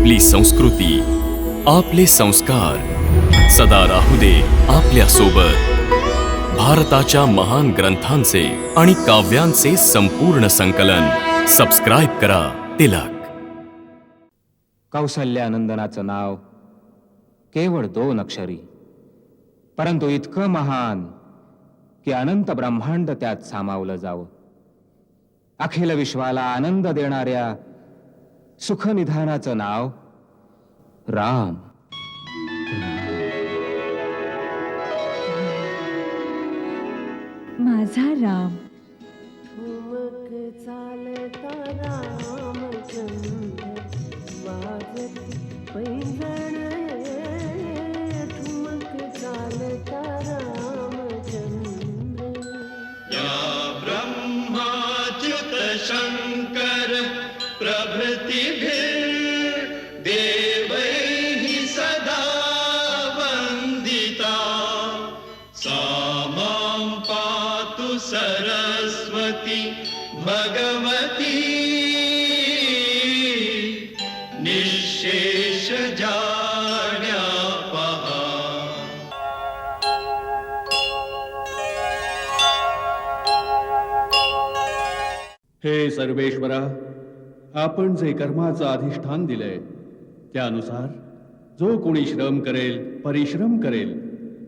आपली संस्कृती, आपले संस्कार सदा राहू दे आपल्या सोबत. भारताच्या महान ग्रंथांचे आणि काव्यांचे संपूर्ण संकलन. सबस्क्राईब करा तिलक. कौसल्यानंदनाचं नाव केवळ 2 अक्षरी, परंतु इतकं महान की अनंत ब्रह्मांड त्यात सामावलं जावं. अखिल विश्वाला आनंद देणाऱ्या सुखनिधानाचं नाव राम. माझा राम. ठुमक चालता रामचंद्र वाजती पैंजण रे. ठुमक चालता रामचंद्र. ब्रह्माच्युत शंकर प्रभृतिभिर्देवैः सदा वन्दिता. सा मां पातु सरस्वती भगवती निःशेष जाड्यापहा. हे सर्वेश्वरा, आपण जे कर्माचं अधिष्ठान दिलंय त्यानुसार जो कोणी श्रम करेल, परिश्रम करेल,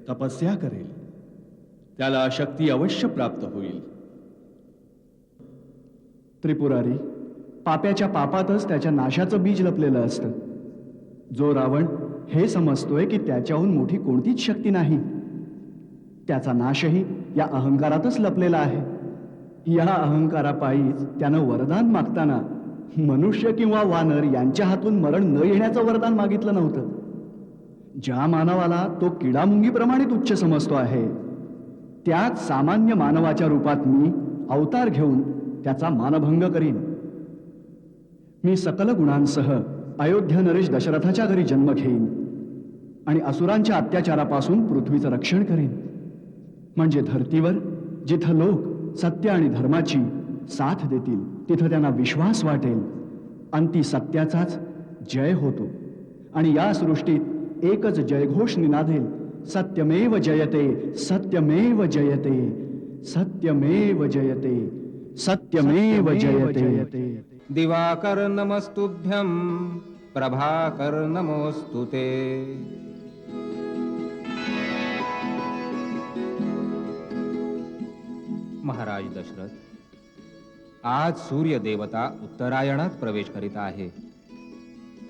तपस्या करेल, त्याला शक्ती अवश्य प्राप्त होईल. त्रिपुरारी, पाप्याच्या पापातच त्याच्या नाशाचं बीज लपलेलं असतं. जो रावण हे समजतोय की त्याच्याहून मोठी कोणतीच शक्ती नाही, त्याचा नाशही या अहंकारातच लपलेला आहे. या अहंकारापायीच त्यानं वरदान मागताना मनुष्य किंवा वानर यांच्या हातून मरण न येण्याचं वरदान मागितलं नव्हतं. ज्या मानवाला तो किडामुंगीप्रमाणे तुच्छ समजतो आहे, त्याच सामान्य मानवाच्या रूपात मी अवतार घेऊन त्याचा मानभंग करीन. मी सकल गुणांसह अयोध्या नरेश दशरथाच्या घरी जन्म घेईन आणि असुरांच्या अत्याचारापासून पृथ्वीचं रक्षण करीन. म्हणजे धर्तीवर जिथं लोक सत्य आणि धर्माची साथ देतील, तिथं त्यांना विश्वास वाटेल. अंती सत्याचाच जय होतो आणि या सृष्टीत एकच जयघोष निनादेल. सत्यमेव जयते, सत्यमेव जयते, सत्यमेव जयते, सत्यमेव जयते. दिवाकर नमस्तुभ्यं, प्रभाकर नमोस्तुते. महाराज दशरथ, आज सूर्य देवता उत्तरायणात प्रवेश करीत आहे.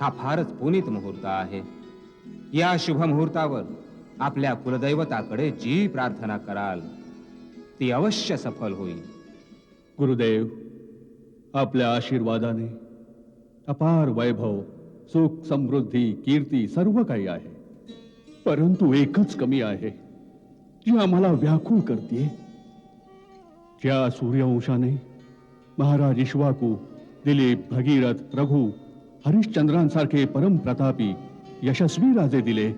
हा फारच पुनीत मुहूर्त आहे. या शुभ मुहूर्तावर आपल्या कुलदैवताकडे जी प्रार्थना कराल ती अवश्य सफल होईल. गुरुदेव, आपल्या आशीर्वादाने अपार वैभव, सुख, समृद्धी, कीर्ती सर्व काही आहे. परंतु एकच कमी आहे जी आम्हाला व्याकुळ करते. ज्या सूर्यवंशाने महाराज इक्ष्वाकू, दिलीप, भगीरथ, रघु, हरिश्चंद्रांसारखे परमप्रतापी यशस्वी राजे दिले,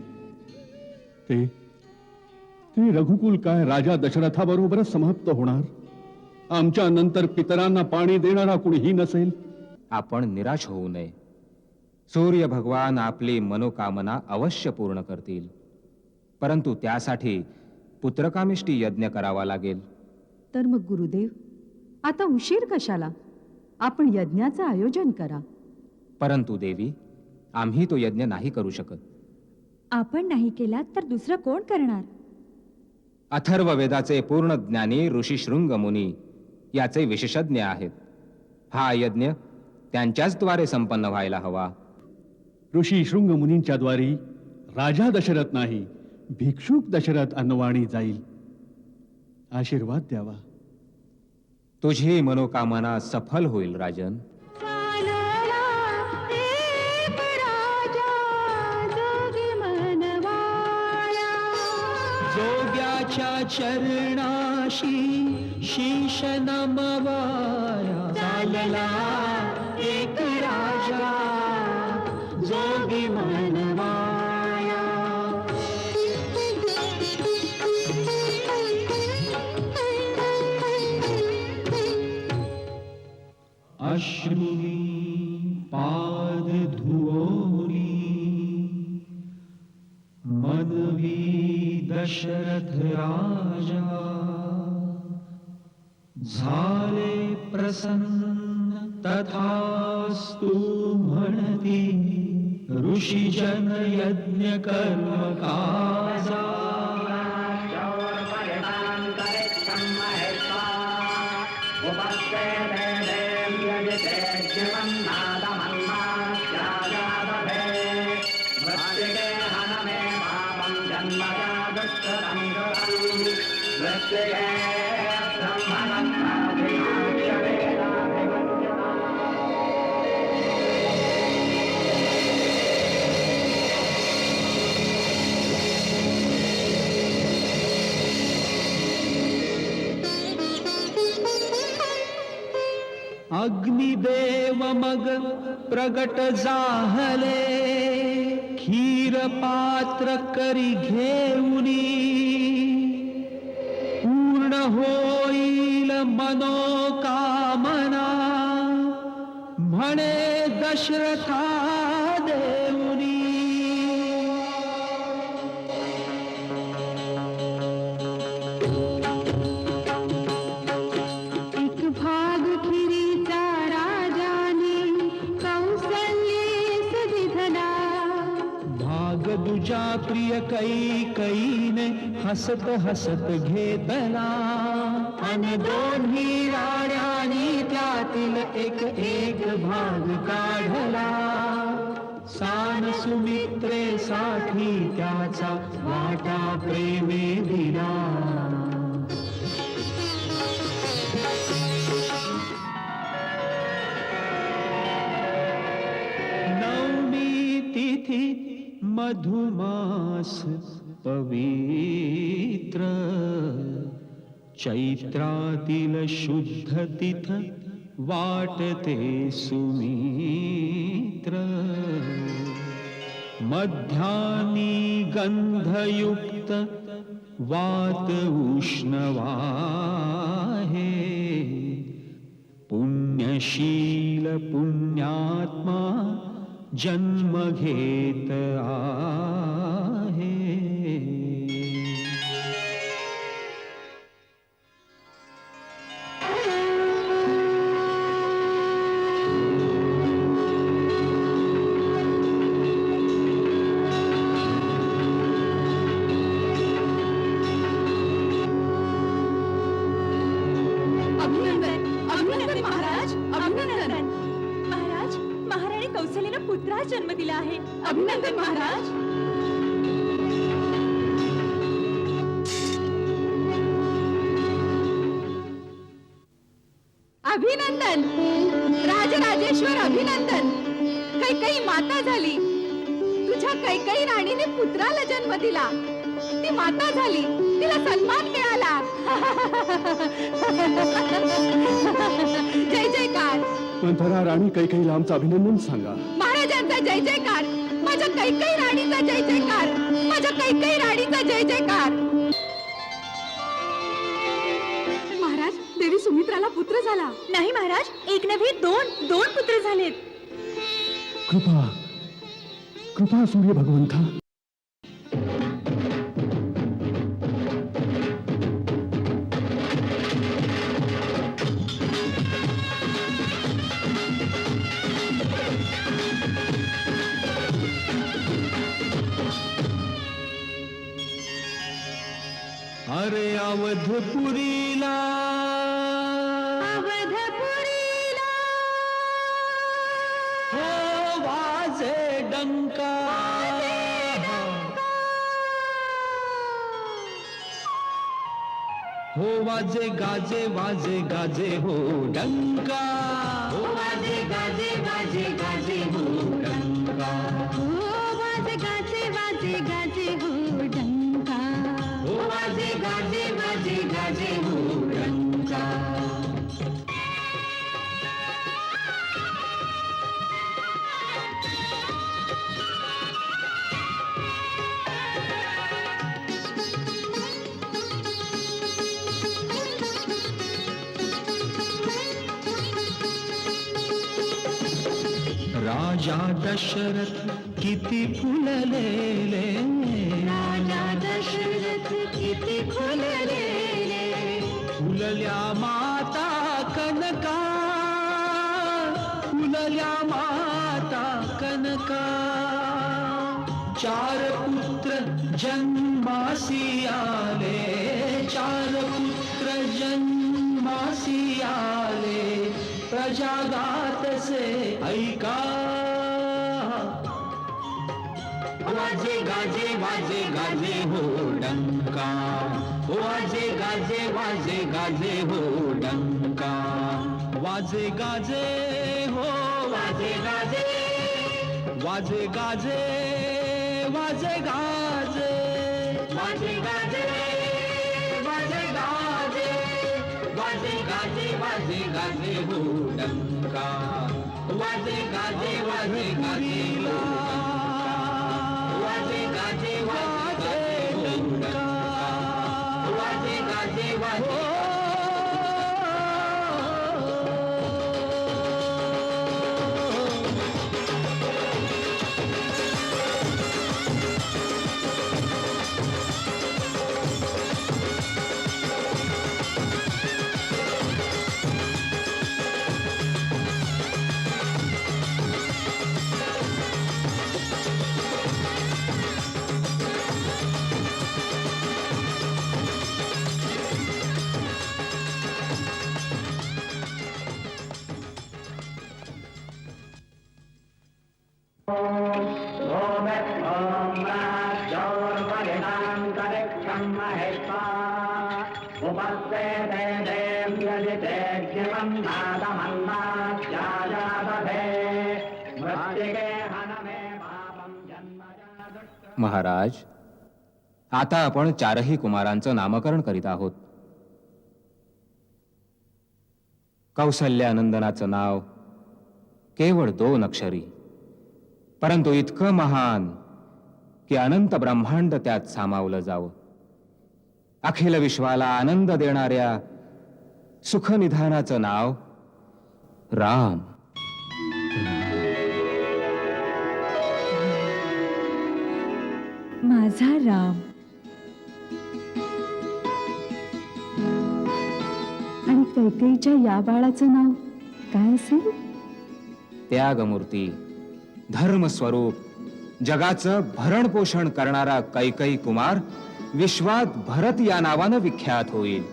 ते रघुकुल काय राजा दशरथाबरोबरच समाप्त होणार? आमच्या नंतर पितरांना पाणी देणारा कुणीही नसेल. आपण निराश होऊ नये. सूर्य भगवान आपली मनोकामना अवश्य पूर्ण करतील, परंतु त्यासाठी पुत्रकामिष्टी यज्ञ करावा लागेल. तर मग गुरुदेव, आता उशीर कशाला? आपण यज्ञाचं आयोजन करा. परंतु देवी, आम्ही तो यज्ञ नाही करू शकत. आपण नाही केलात तर दुसरं कोण करणार? अथर्व वेदाचे पूर्ण ज्ञानी ऋषी शृंग मुनी याचे विशेषज्ञ आहेत. हा यज्ञ त्यांच्याच द्वारे संपन्न व्हायला हवा. ऋषी शृंग मुनींच्या द्वारी राजा दशरथ नाही, भिक्षुक दशरथ अन्नवाणी जाईल. आशीर्वाद द्यावा. तुझी मनोकामना सफल होईल राजन. जोग्याच्या चरणाशी शीश नमवाया. चालला एक राजा जोगी मनवाया. अश्रुनी पाद धुवोन दशरथ राजा झाले प्रसन्न तथास्तु म्हणती ऋषीजन यज्ञ कर्म काजा अग्निदेव मग प्रगट जाहले खीर पात्र करी घेऊनी पूर्ण होईल मनोकामना म्हणे दशरथा देऊनी एक भाग खिरीचा राजाने कौसल्येस दिधला भाग दुजा प्रिय कैकईने हसत हसत घेतला अन दोन्ही राण्यांनी त्यातील एक एक भाग काढला सान सुमित्रेसाठी त्याचा वाटा प्रेमे दिला नवमी तिथी मधुमास पवित्र चैत्रातील शुद्ध तिथ वाटते सुमित्र मध्यानी गंधयुक्त वात उष्णवाहे पुण्यशील पुण्यात्मा जन्म घेत आहे अभिनंदन अभिनंदन महाराज अभिनंदन महाराज महाराणी कौसल्याला पुत्रास जन्म दिला आहे. अभिनंदन महाराज अभिनंदन राजराजेश्वर अभिनंदन कैकई माता झाली तुझ्या कैकई राणीने पुत्राला जन्म दिला ती माता झाली तिला सन्मान मिळाला जय जयकार मंथरा राणी कैकेयीला आमचं अभिनंदन सांगा. महाराजांचा जय जयकार माझ्या कैकई राणीचा जय जयकार माझ्या कैकई राणीचा जय जयकार महाराज देवी सुमित्राला पुत्र झाला. नाही महाराज एक नव्हे दोन पुत्र झालेत. कृपा कृपा सूर्य भगवंता. अरे अवधपुरीला अवधपुरीला हो वाजे डंका हो वाजे गाजे हो डंका हो वाजे गाजे हो डंका हो वाजे गाजे हो डंका हो वाजे गाजे हो डंका राजा दशरथ किती फुललेले, राजा दशरथ किती फुललेले, फुलल्या माता कनका, फुलल्या माता कनका. चार पुत्र जन्मासी आले, चार पुत्र जन्मासी आले, प्रजा गातसे ऐका. वाजे गाजे वाजे गाजे हो डंका, वाजे गाजे वाजे गाजे हो डंका. वाजे गाजे हो वाजे गाजे, वाजे गाजे वाजे गाजे, वाजे गाजे वाजे गाजे, वाजे गाजे वाजे गाजे हो डंका. वाजे गाजे वाजे गाजे हो डंका, वाजे गाजे वाजे हो डंका, वाजे गाजे वाजे. महाराज, आता आपण चारही कुमारांचं नामकरण करीत आहोत. कौसल्यानंदनाचं नाव केवळ 2 अक्षरी, परंतु इतकं महान की अनंत ब्रह्मांड त्यात सामावलं जावं. अखिल विश्वाला आनंद देणाऱ्या सुखनिधानाचं नाव राम. माझा राम. आणि कैकेयीच्या या बाळाचं नाव काय असेल? त्यागमूर्ती, धर्मस्वरूप, जगाचं भरण पोषण करणारा कैकेयी कुमार विश्वात भरत या नावानं विख्यात होईल.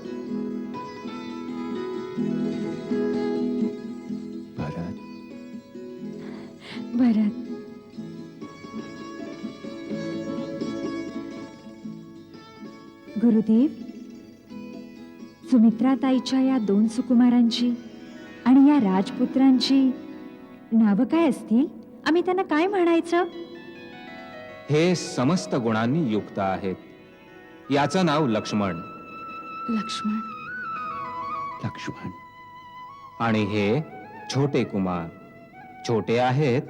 भरत. भरत. गुरुदेव, सुमित्राताईच्या या 2 सुकुमारांची आणि या राजपुत्रांची नावं काय असतील? आम्ही त्यांना काय म्हणायचं? हे समस्त गुणांनी युक्त आहेत. याचं नाव लक्ष्मण. लक्ष्मण. लक्ष्मण. आणि हे छोटे कुमार. छोटे आहेत,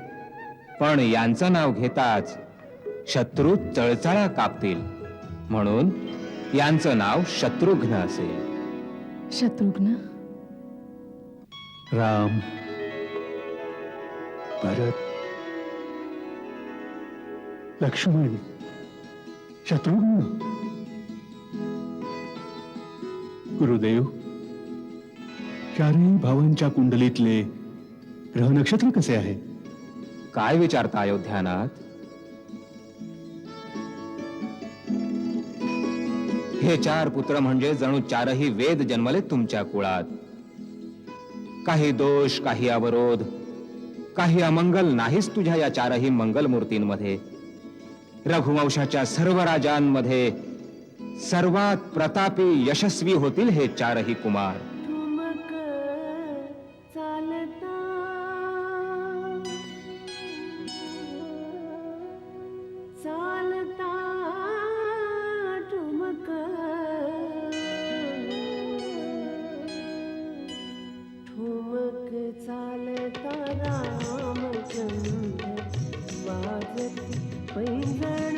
पण यांचं नाव घेताच शत्रू चळचळा कापतील, म्हणून यांचं नाव शत्रुघ्न असेल. शत्रुघ्न. राम, भरत, लक्ष्मण, शत्रुघ्न. गुरुदेव, चारही भावांच्या कुंडलीतले ग्रह नक्षत्र कसे आहे? काय विचारता अयोध्यानाथ? हे 4 पुत्र म्हणजे जणू 4ही वेद जन्मले तुमच्या कुळात. काही दोष, काही अवरोध, काही अमंगल नाहीच तुझ्या या 4ही मंगल मूर्तींमध्ये. रघुवंशाच्या सर्व राजांमध्ये सर्वात प्रतापी, यशस्वी होतील हे 4ही कुमार. ठुमक चालता, चालता ठुमक, ठुमक चालता रामचंद्र वाजती पैंजण,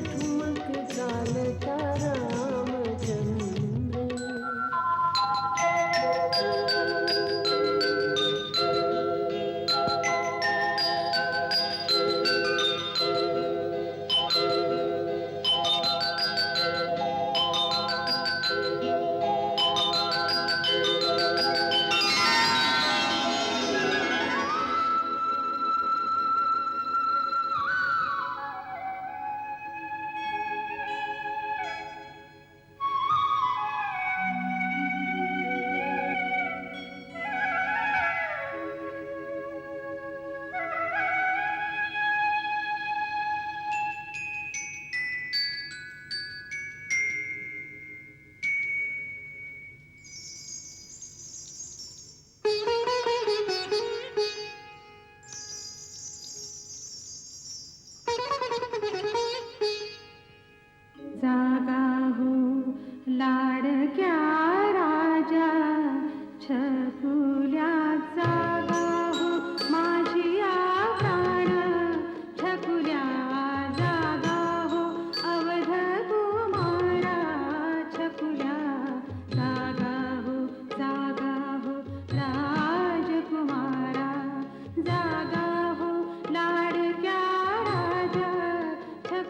ठुमक चालता रामचंद्र.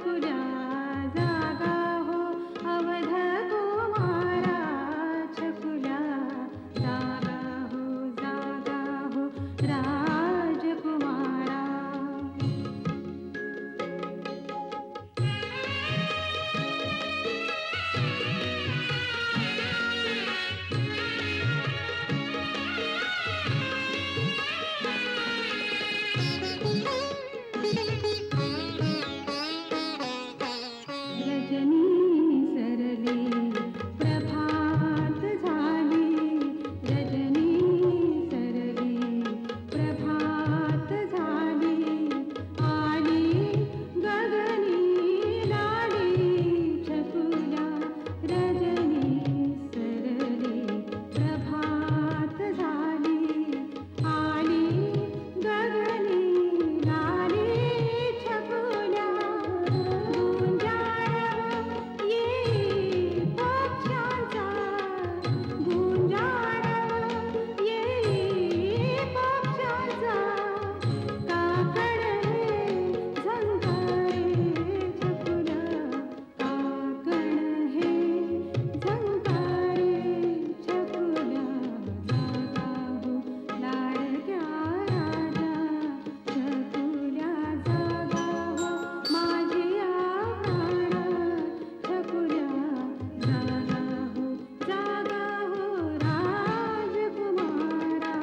छकुल्या जागा हो अवध कुमारा छकुल्या जागा हो राजकुमारा. रजनी सरली प्रभात झाली रजनी सरली प्रभात झाली आली गगनी लाली छकुल्या रजनी सरली प्रभात झाली आली गगनी लाली छकुल्या गुंजाळ ये पक्ष्यांचा गुंजाळ ये पक्ष्यांचा काकड झंकारे छकुल्या काकड हे झंकारे छकुल्या जागा हो लाडक्या राजा छकुल्या जागा हो माझी प्राण छकुल्या जागा हो राजकुमारा.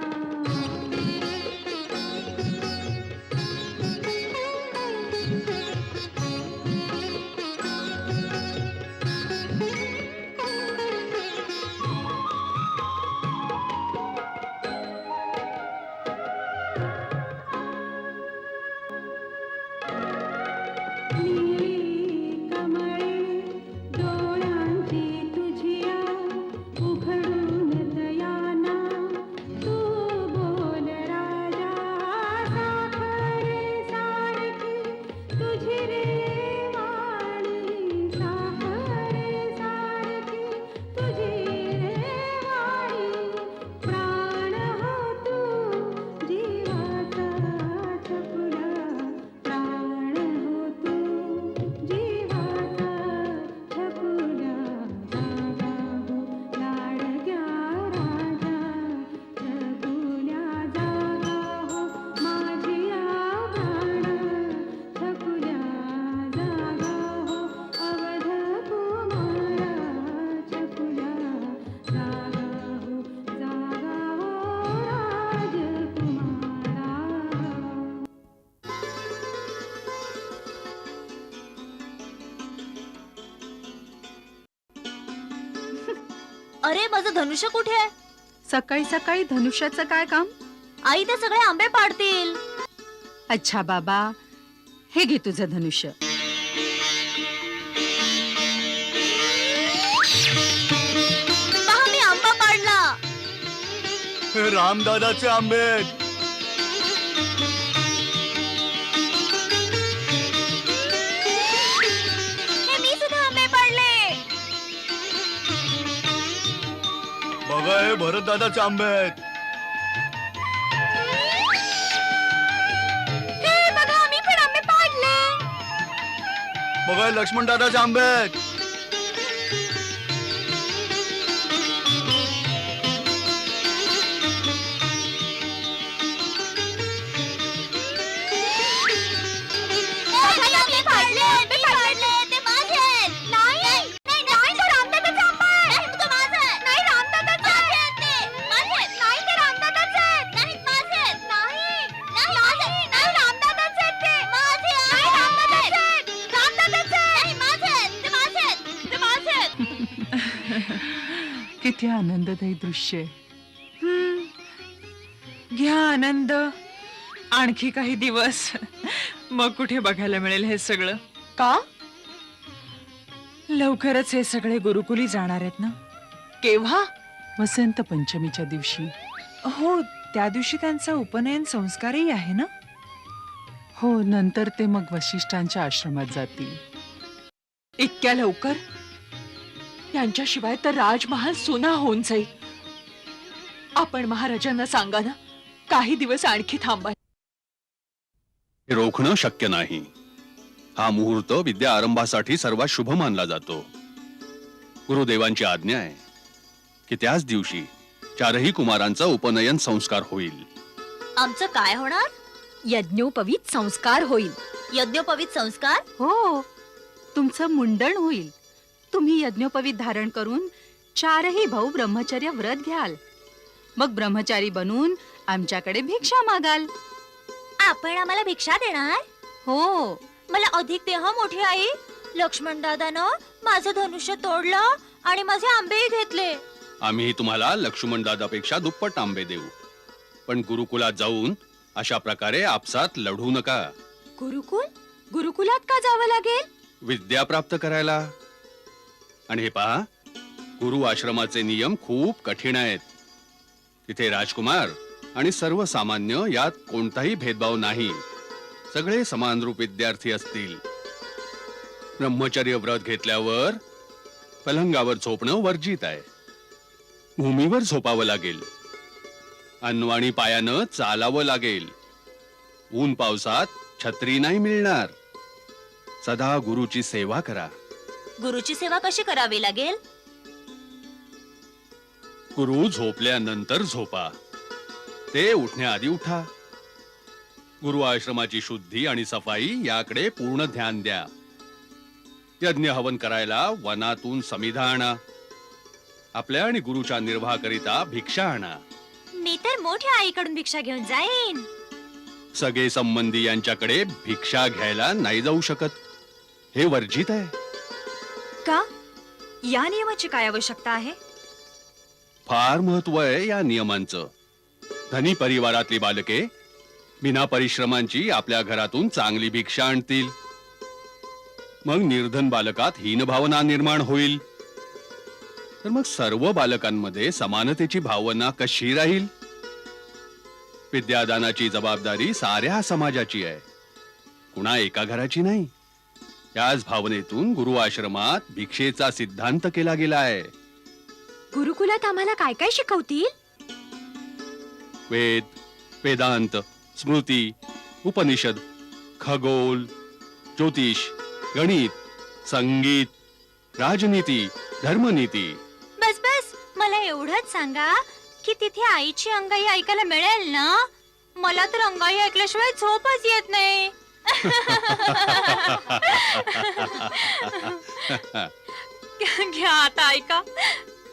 नीली कमळे डोळ्यांची तुझिया उघडून दयाना तू बोल राजा साखरे सारखी तुझी रे वाणी साखरे सारखी तुझी रे वाणी प्राण हो तू जीवाचा छकुल्या प्राण हो तू जीवाचा छकुल्या जागा हो लाडक्या राजा छकुल्या जागा हो माझी प्राण छकुल्या जागा हो अवध कुमारा छकुल्या जागा हो राजकुमारा. अरे माझं धनुष्य कुठे आहे? सकाळी सकाळी धनुष्याचं काय काम? आई ते सगळे आंबे पाडतील. अच्छा बाबा, हे घे तुझं धनुष्य. पहा मी आंबा पाडला. हे रामदादाचे आंबे. हे मी सुद्धा आंबे पाडले. बघा हे भरत दादाचे आंबे आहेत. हे बघा मी पण आंबे पाडले. बघा हे लक्ष्मण दादाचे आंबे आहेत. मी पाडले. ते माझे आहेत. नाही नाही नाही तो रामदादाचा आंबा आहे. नाही तो माझा आहे. नाही रामदादाचा आहे. माझे आहेत. नाही ते रामदादाचे आहेत. नाही माझे आहेत. नाही नाही माझे नाही रामदादाचे आहेत ते. माझे नाही रामदादाचे आहेत. रामदादाचे नाही माझे आहेत. ते माझे आहेत. ते माझे आहेत. किती आनंददायी दृश्य आहे. घ्या आनंद. आणखी काही दिवस मग कुठे बघायला मिळेल हे सगळं. का? लवकरच हे सगळे गुरुकुली जाणार आहेत ना. केव्हा? वसंत पंचमीच्या दिवशी. हो, त्या दिवशी त्यांचा उपनयन संस्कारही आहे ना. हो, नंतर ते मग वशिष्ठांच्या आश्रमात जातील. इतक्या लवकर? यांच्याशिवाय तर राजमहाल सुना होऊन जाईल. आपण महाराजांना सांगा ना, काही दिवस आणखी थांबा. हे रोखणं शक्य नाही. हा मुहूर्त विद्या आरंभासाठी सर्वात शुभ मानला जातो. गुरुदेवांची आज्ञा आहे की त्याच दिवशी चारही कुमारांचा उपनयन संस्कार होईल. आमचं काय होणार? यज्ञोपवीत संस्कार होईल. यज्ञोपवीत संस्कार? हो, तुमचं मुंडण होईल. तुम्ही यज्ञोपवीत धारण करून चारही भाऊ ब्रह्मचर्य व्रत घ्याल. मग ब्रह्मचारी बनून आमच्याकडे भिक्षा मागाल. आपण आम्हाला भिक्षा देणार? हो, मला अधिक देह मोठी आई. लक्ष्मण दादानं माझं धनुष्य तोडलं आणि माझे आंबेही घेतले. आम्ही तुम्हाला लक्ष्मण दादापेक्षा दुप्पट आंबे देऊ, पण गुरुकुलात जाऊन अशा प्रकारे आपसात लढू नका. गुरुकुल? गुरुकुलात का जावं लागेल? विद्या प्राप्त करायला. आणि हे पहा, गुरु आश्रमाचे नियम खूप कठीण आहेत. तिथे राजकुमार आणि सर्वसामान्य यात कोणताही भेदभाव नाही. सगळे समानरूप विद्यार्थी असतील. ब्रह्मचर्य व्रत घेतल्यावर पलंगावर झोपणं वर्जित आहे. भूमीवर झोपावं लागेल. अनवाणी पायानं चालावं लागेल. ऊन पावसात छत्री नाही मिळणार. सदा गुरुची सेवा करा. गुरुची सेवा कशी करावी लागेल? गुरु झोपल्यानंतर झोपा. ते उठण्याआधी उठा. गुरु आश्रमाची शुद्धी आणि सफाई याकडे पूर्ण ध्यान द्या. यज्ञ हवन करायला वनातून समिधा आणा. आपल्या आणि गुरुच्या निर्वाहाकरिता भिक्षा आणा. मी तर मोठ्या आईकडून भिक्षा घेऊन जाईन. सगळे संबंधी यांच्याकडे भिक्षा घ्यायला नाही जाऊ शकत. हे वर्जित आहे. का? या नियमाची काय आवश्यकता आहे? फार महत्व आहे या नियमांचं. धनी परिवारातली बालके बिना परिश्रमांची आपल्या घरातून चांगली भिक्षा आणतील. मग निर्धन बालकात हीन भावना निर्माण होईल. तर मग सर्व बालकांमध्ये समानतेची भावना कशी राहील? विद्यादानाची जबाबदारी साऱ्या समाजाची आहे, कुणा एका घराची नाही. याच भावनेतून गुरु आश्रमात भिक्षेचा सिद्धांत केला गेला आहे. गुरुकुलात आम्हाला काय काय शिकवतील? वेद, वेदांत, स्मृती, उपनिषद, खगोल, ज्योतिष, गणित, संगीत, राजनीती, धर्मनीती. बस बस, मला एवढंच सांगा की तिथे आईची अंगाई ऐकायला मिळेल ना? मला तर अंगाई ऐकल्याशिवाय झोपच येत नाही. घ्या आता ऐका.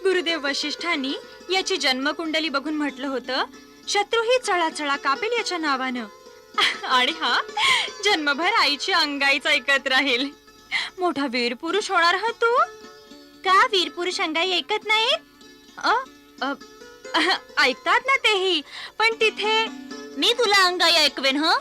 गुरुदेव वशिष्ठांनी याची जन्मकुंडली बघून म्हटलं होतं, शत्रू ही चळाचळा कापेल याच्या नावानं. आणि हा जन्मभर आईची अंगाईच ऐकत राहील. मोठा वीर पुरुष होणार हा तू. का वीर पुरुष अंगाई ऐकत नाहीत? ऐकतात ना तेही, पण तिथे मी तुला अंगाई ऐकवेन. ह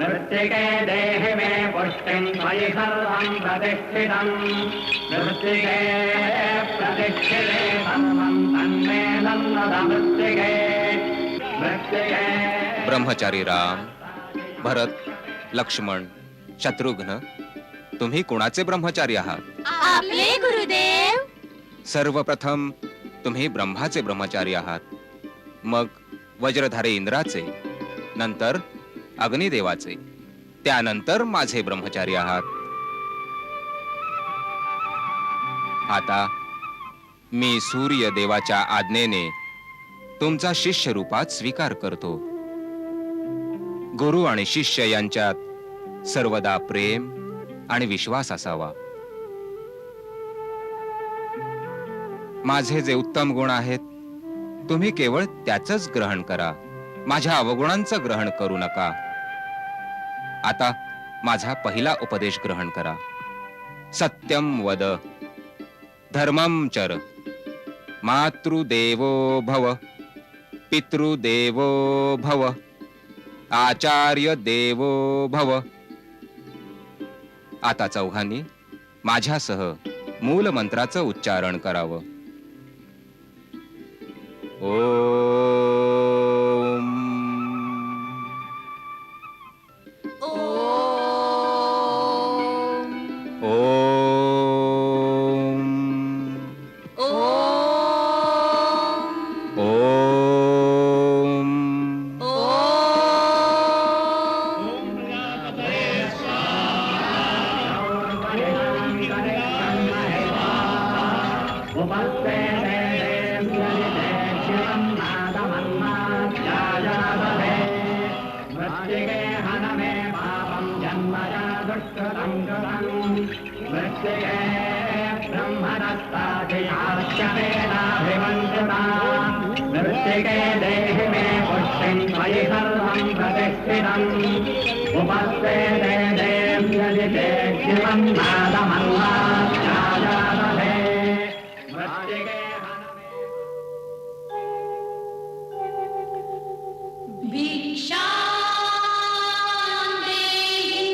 मृत्तिके देहि मे पुष्टिं त्वयि सर्वं प्रतिष्ठितम्. मृत्तिके प्रतिष्ठिते सर्वं तन्मे नन्दद मृत्तिके. मृत्तिके. ब्रह्मचारी राम, भरत, लक्ष्मण, शत्रुघ्न, तुम्ही कुणाचे ब्रह्मचारी आहात? आपले गुरुदेव. सर्वप्रथम तुम्ही ब्रह्माचे ब्रह्मचारी आहात, मग वज्रधारी इंद्राचे, नंतर अग्निदेवाचे, त्यानंतर माझे ब्रह्मचारी आहात. आता मी सूर्य देवाच्या आज्ञेने तुमचा शिष्य रूपात स्वीकार करतो. गुरु आणि शिष्य यांच्यात सर्वदा प्रेम आणि विश्वास असावा. माझे जे उत्तम गुण आहेत तुम्ही केवळ त्याचंच ग्रहण करा, माझ्या अवगुणांचं ग्रहण करू नका. आता माझा पहिला उपदेश ग्रहण करा. सत्यम वद, धर्मम चर, मातृदेवो भव, पितृदेवो भव, आचार्य देवो भव. आता चौघांनी माझ्यासह मूल मंत्राचं उच्चारण करावं. ओम ओम ओम मृत्तिके देहि मे पुष्टिं त्वयि सर्वं प्रतिष्ठितम् उपस्थे देव्यदिते शिवं नादमन्नात्याजातवे मृत्तिके भिक्षां देहि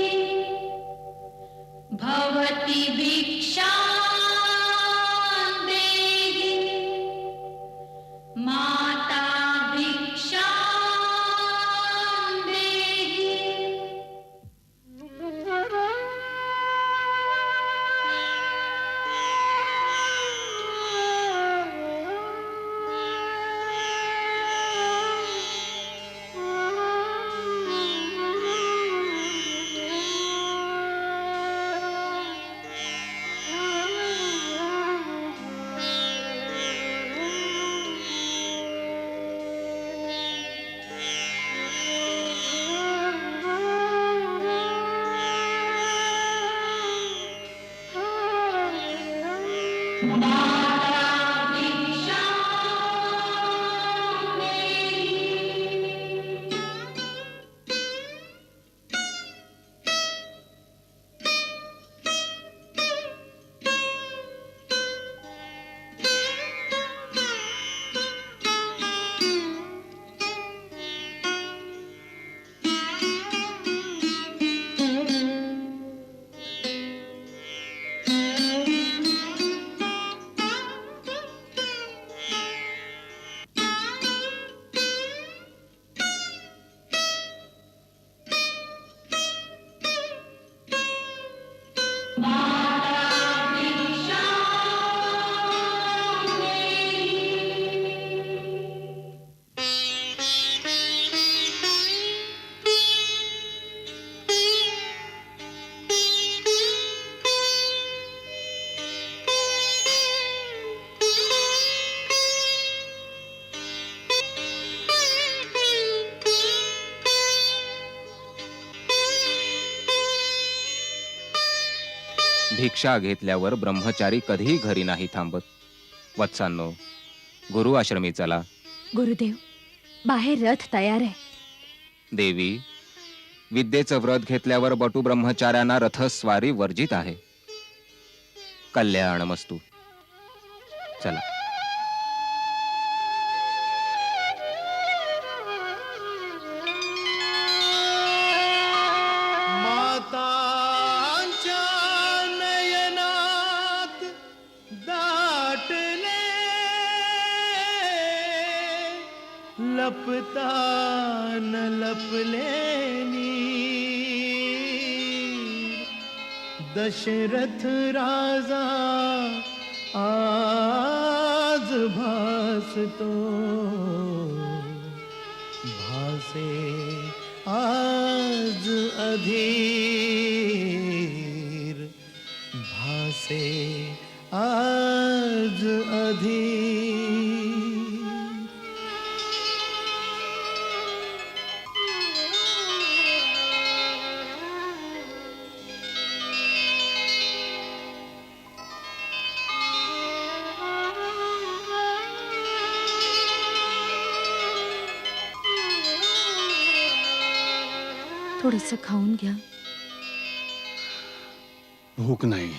भवति भिक्षां देहि माता भिक्षां देहि. भिक्षा घेतल्यावर ब्रह्मचारी कधीही घरी नाही थांबत. वत्सांनो, गुरु आश्रमी चला. गुरुदेव, बाहेर रथ तयार आहे. देवी, विद्येचं व्रत घेतल्यावर बटू ब्रह्मचार्यांना रथस्वारी वर्जित आहे. कल्याणमस्तु. चला. मातांच्या नयनात दाटले लपतान लपले नीर. दशरथ राजा आज भासतो भासे आज अधीर भासे आज अधीर. थोडस खाऊन घ्या. भूक नाही.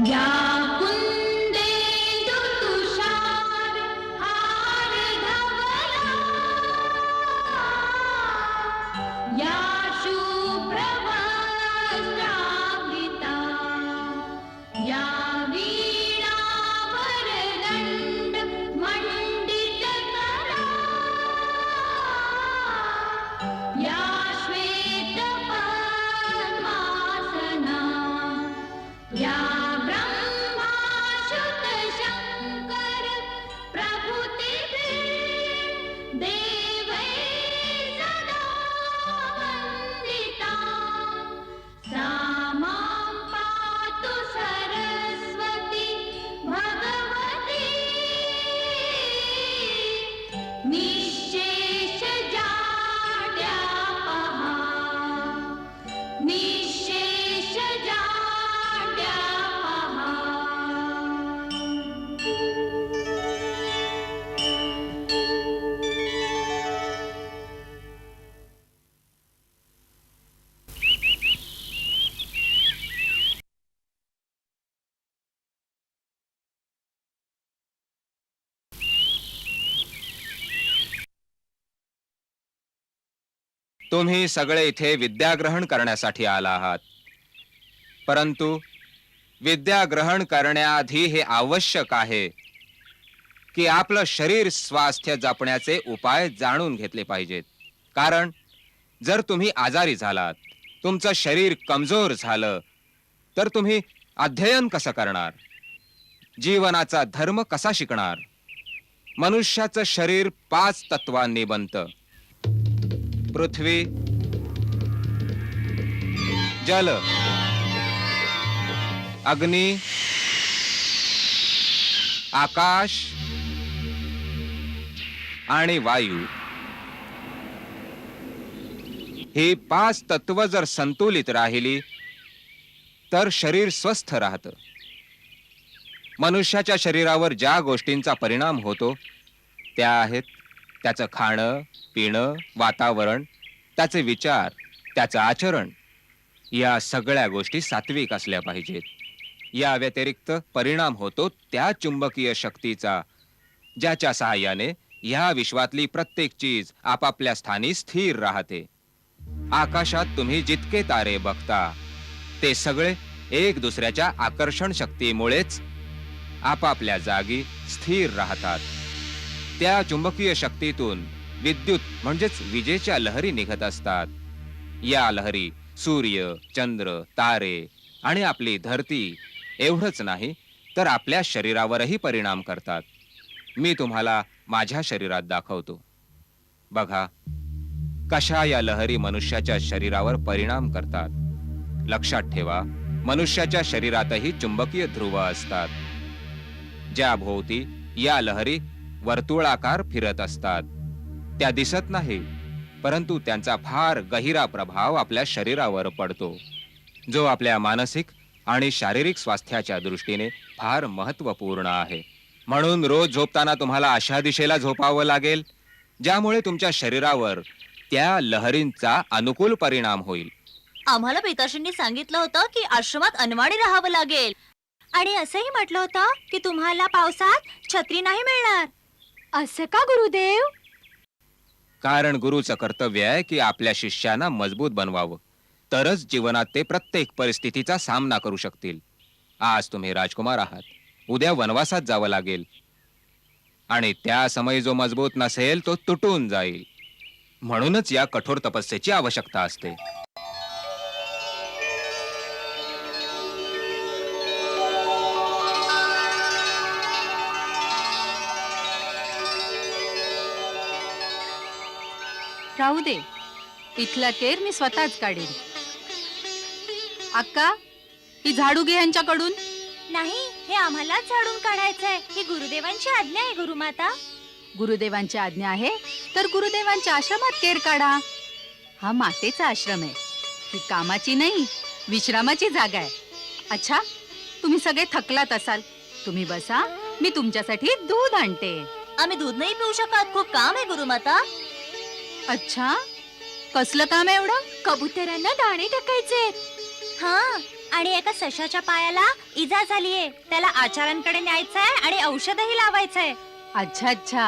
या कुंदेंदु तुषार हार धवला, या शुभ्रवस्त्रावृता, या वीणावरदंड मंडितकरा, या श्वेतपद्मासना, या ब्रह्माच्युत शंकर प्रभृतिभिः देवैः सदा वन्दिता, सा मां पातु सरस्वती भगवती निःशेषजाड्यापहा, निःशेषजाड्यापहा. तुम्ही सगळे इथे विद्याग्रहण करण्यासाठी आला आहात, परंतु विद्याग्रहण करण्याआधी हे आवश्यक आहे की आपलं शरीर स्वास्थ्य जपण्याचे उपाय जाणून घेतले पाहिजेत. कारण जर तुम्ही आजारी झालात, तुमचं शरीर कमजोर झालं, तर तुम्ही अध्ययन कसं करणार, जीवनाचा धर्म कसा शिकणार? मनुष्याचं शरीर 5 तत्वांनी बनतं. पृथ्वी, जल, अग्नी, आकाश आणि वायू. ही 5 तत्व जर संतुलित राहिली तर शरीर स्वस्थ राहतं. मनुष्याच्या शरीरावर ज्या गोष्टींचा परिणाम होतो त्या आहेत त्याचं खाणं, पिणं, वातावरण, त्याचे विचार, त्याचं आचरण. या सगळ्या गोष्टी सात्विक असल्या पाहिजेत. या व्यतिरिक्त परिणाम होतो त्या चुंबकीय शक्तीचा, ज्याच्या सहाय्याने या विश्वातली प्रत्येक चीज आपापल्या स्थानी स्थिर राहते. आकाशात तुम्ही जितके तारे बघता ते सगळे एक दुसऱ्याच्या आकर्षण शक्तीमुळेच आपापल्या जागी स्थिर राहतात. त्या चुंबकीय शक्तीतून विद्युत म्हणजेच विजेच्या लहरी निघत असतात. या लहरी सूर्य, चंद्र, तारे आणि आपली धरती एवढंच नाही तर आपल्या शरीरावरही परिणाम करतात. मी तुम्हाला माझ्या शरीरात दाखवतो. बघा कशा या लहरी मनुष्याच्या शरीरावर परिणाम करतात. लक्षात ठेवा, मनुष्याच्या शरीरातही चुंबकीय ध्रुव असतात, ज्या भोवती या लहरी वर्तुळाकार फिरत असतात. त्या दिसत नाही, परंतु त्यांचा फार गहिरा प्रभाव आपल्या शरीरावर पडतो, जो आपल्या मानसिक आणि शारीरिक स्वास्थ्याच्या दृष्टीने फार महत्त्वपूर्ण आहे. म्हणून रोज झोपताना तुम्हाला अशा दिशेला झोपावं लागेल ज्यामुळे तुमच्या शरीरावर त्या लहरींचा अनुकूल परिणाम होईल. आम्हाला पिताश्रींनी सांगितलं होतं की आश्रमात अनवाणी राहावं लागेल आणि असंही म्हटलं होतं की तुम्हाला पावसात छत्री नाही मिळणार. असं का गुरुदेव? कारण गुरुचं कर्तव्य आहे की आपल्या शिष्यांना मजबूत बनवावं, तरच जीवनात ते प्रत्येक परिस्थितीचा सामना करू शकतील. आज तुम्ही राजकुमार आहात, उद्या वनवासात जावं लागेल आणि त्या समयी जो मजबूत नसेल तो तुटून जाईल. म्हणूनच या कठोर तपस्येची आवश्यकता असते. राहू दे, इथला केर मी स्वतःच काढेन. अक्का, ही झाडू घे यांच्याकडून. नाही, हे आम्हालाच झाडून काढायचंय. ही गुरुदेवांची आज्ञा आहे गुरुमाता. गुरुदेवांची आज्ञा आहे तर गुरुदेवांच्या आश्रमात केर काढा. हा मातेचा आश्रम आहे. ही कामाची नाही, विश्रामाची जागा आहे. अच्छा, तुम्ही सगळे थकलात असाल. तुम्ही बसा, मी तुमच्यासाठी दूध आणते. आम्ही दूध नाही पिऊ शकत, खूप काम आहे गुरुमाता. अच्छा, कसलं काम आहे एवढं? कबुतरांना दाणे टाकायचे. हा, आणि एका सशाच्या पायाला इजा झालीये. त्याला आचार्यांकडे न्यायचंय आणि औषधही लावायचंय. अच्छा अच्छा.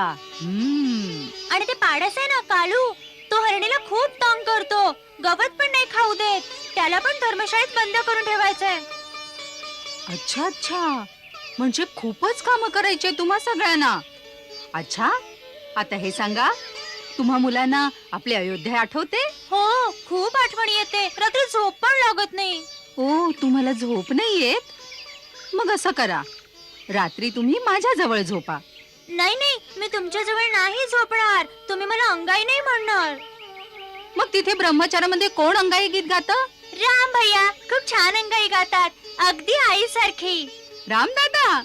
आणि ते पाडस आहे ना कालू, तो हरणीला खूप तंग करतो. गवत पण नाही खाऊ देत. त्याला पण धर्मशाळेत बंद करून ठेवायचंय. अच्छा अच्छा, म्हणजे खूपच कामं करायचे तुम्हा सगळ्यांना. अच्छा, आता हे सांगा, तुम्हा मुलांना आपली अयोध्या आठवते? हो, खूप आठवण येते. रात्री झोप पण लागत नाही. ओ, तुम्हाला झोप नाही येत? मग असं करा, रात्री तुम्ही माझ्या जवळ झोपा. नाही नाही, मी तुमच्या जवळ नाही झोपणार. तुम्ही मला अंगाई नाही म्हणणार. मग तिथे ब्रह्मचारामध्ये कोण अंगाई गीत गातं? राम भैया खूप छान अंगाई गातात, अगदी आईसारखी. राम दादा.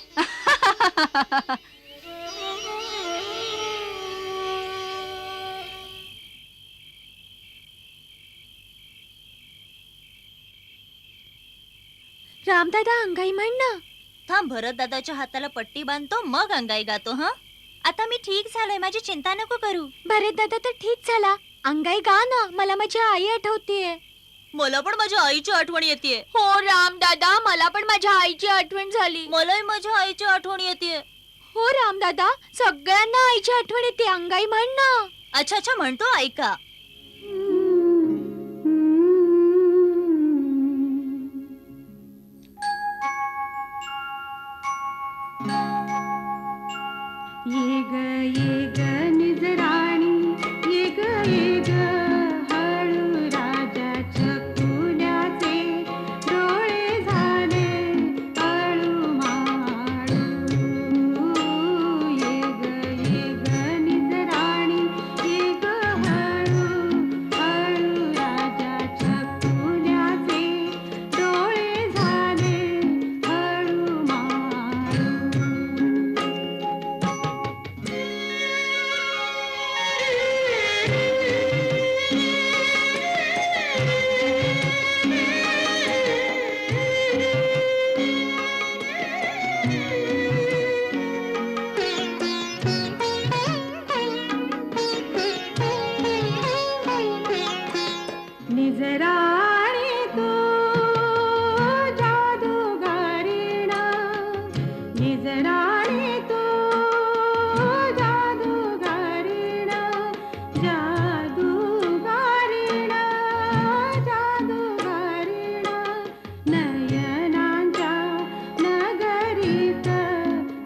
रामदादा अंगाई म्हण ना. थांब, भरत दादाच्या हाताला पट्टी बांधतो, मग अंगाई गातो. हा, आता मी ठीक झालोय, माझी चिंता नको करू. भरत दादा तर ठीक झाला. अंगाई गा ना, मला माझी आई आठवतीये. मला पण माझ्या आईची आठवण येते. हो राम दादा, मला पण माझ्या आईची आठवण झाली. मलाही माझ्या आईची आठवण येते. हो राम दादा, सगळ्यांना आईची आठवण येते. अंगाई म्हण ना. अच्छा अच्छा, म्हणतो, ऐका. ये ग निजराणी, ये ग हळू राजाच्या फुल्याचे डोळे झाले हळू माळू. ये ग निजराणी, ये ग हळू राजाच्या फुल्याचे डोळे झाले हळू माळू. निजराणी तू जादूगारीणा, निजराणी तू जादूगारीणा, जादूगारीणा, जादूगारीणा. नयनांच्या नगरीत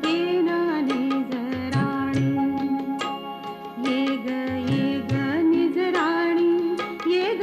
येना निजराणी. ये ग निजराणी, ये ग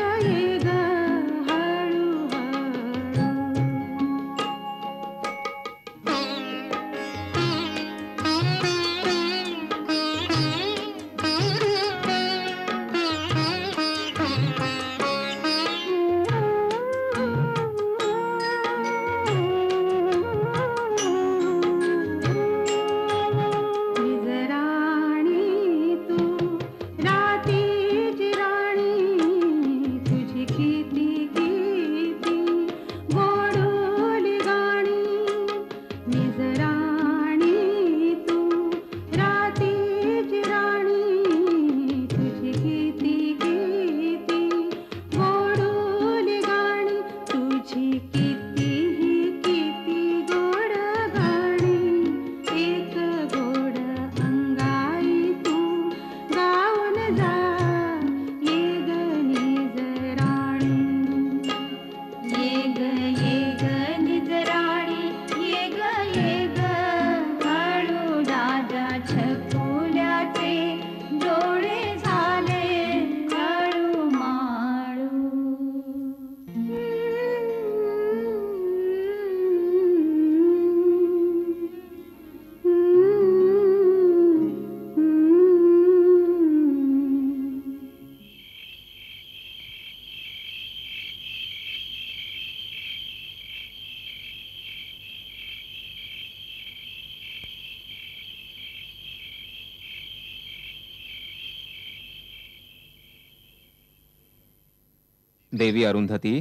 देवी अरुंधती,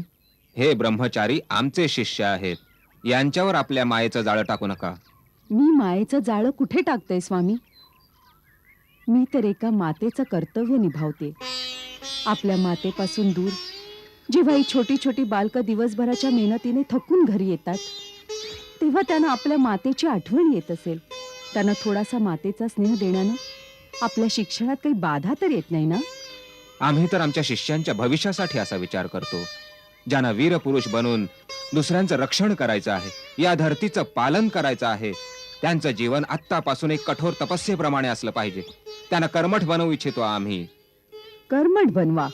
हे ब्रह्मचारी आमचे शिष्य आहेत. यांच्यावर आपल्या मायेचं जाळं टाकू नका. मी मायेचं जाळं कुठे टाकते स्वामी? मी तर एका मातेचं कर्तव्य निभावते. आपल्या मातेपासून दूर जेव्हा ही छोटी छोटी बालकं दिवसभराच्या मेहनतीने थकून घरी येतात, तेव्हा त्यांना आपल्या मातेची आठवण येत असेल. त्यांना थोडासा मातेचा स्नेह देण्यानं आपल्या शिक्षणात काही बाधा तर येत नाही ना? आम्ही तर आमच्या शिष्यांच्या भविष्यासाठी असा विचार करतो, ज्यांना वीर पुरुष बनून दुसऱ्यांचं रक्षण करायचं आहे, या धरतीचं पालन करायचं आहे. त्यांचं जीवन आत्तापासून एक कठोर तपस्येप्रमाणे असलं पाहिजे. त्यांना कर्मठ बनवू इच्छितो आम्ही. कर्मठ बनवा,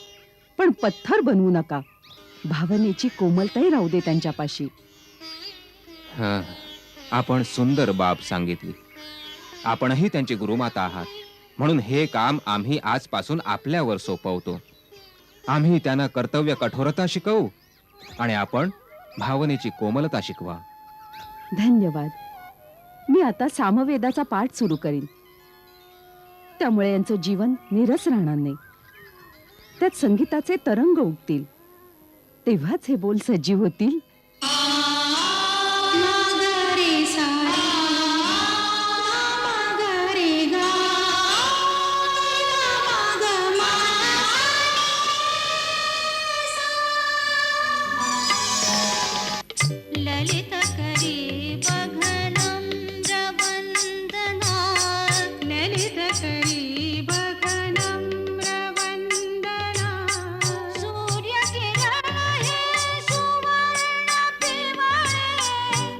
पण पत्थर बनवू नका. भावनेची कोमलताही राहू दे त्यांच्यापाशी. हं, आपण सुंदर बाब सांगितली. आपणही त्यांची गुरुमाता आहात, म्हणून हे काम आम्ही आजपासून आपल्यावर सोपवतो. आम्ही त्यांना कर्तव्य कठोरता शिकवू आणि आपण भावनेची कोमलता शिकवा. धन्यवाद. मी आता सामवेदाचा पाठ सुरू करीन. त्यामुळे यांचं जीवन निरस राहणार नाही. त्यात संगीताचे तरंग उठतील. तेव्हाच हे बोल सजीव होतील. ललित करी बघनं रवंदना, ललित करी बघनं रवंदना, सूर्य किरण हे सुवर्ण पिवळे,